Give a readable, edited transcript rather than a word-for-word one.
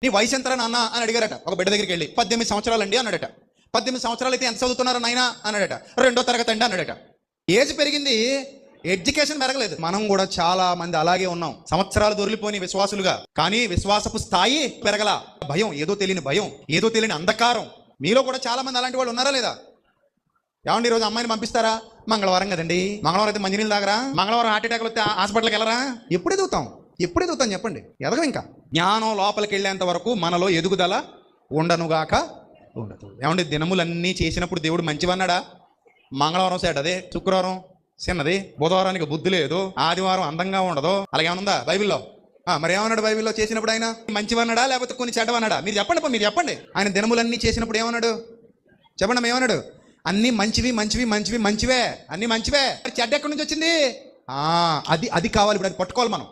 నీ వయసు ఎంతరా నాన్న అని అడిగారట ఒక బిడ్డ దగ్గరికి వెళ్ళి. 18 సంవత్సరాలండి అన్నాడట. 18 సంవత్సరాలు అయితే ఎంత చదువుతున్నారా నాయనా అన్నాడట. 2వ తరగతి అండి అన్నాడట. ఏజ్ పెరిగింది, ఎడ్యుకేషన్ పెరగలేదు. మనం కూడా చాలా మంది అలాగే ఉన్నాం, సంవత్సరాలు దొరికిపోయి విశ్వాసులుగా, కానీ విశ్వాసపు స్థాయి పెరగల. భయం, ఏదో తెలియని భయం, ఏదో తెలియని అంధకారం. మీలో కూడా చాలా మంది అలాంటి వాళ్ళు ఉన్నారా లేదా? ఏమండి ఈరోజు అమ్మాయిని పంపిస్తారా? మంగళవారం కదండి, మంగళవారం అయితే మంచినీళ్ళు తాగరా? మంగళవారం హార్ట్ అటాక్ వస్తే హాస్పిటల్కి వెళ్ళరా? ఎప్పుడు ఎదుగుతాం చెప్పండి? ఎదగం. ఇంకా జ్ఞానం లోపలికి వెళ్ళేంత వరకు మనలో ఎదుగుదల ఉండనుగాక ఉండదు. ఏమండి దినములన్నీ చేసినప్పుడు దేవుడు మంచివన్నాడా? మంగళవారం సేటదే, శుక్రవారం చిన్నది, బుధవారానికి బుద్ధి లేదు, ఆదివారం అందంగా ఉండదు, అలాగేమనుందా బైబిల్లో? మరి ఏమన్నాడు బైబిల్లో చేసినప్పుడు? ఆయన మంచివన్నాడా లేకపోతే కొన్ని చెడ్డవన్నాడా? మీరు చెప్పండి. ఆయన దినములన్నీ చేసినప్పుడు ఏమన్నాడు చెప్పండి? ఏమన్నాడు? అన్ని మంచివి అన్ని మంచివే. చెడ్డ ఎక్కడి నుంచి వచ్చింది? అది కావాలి. ఇప్పుడు అది పట్టుకోవాలి మనం.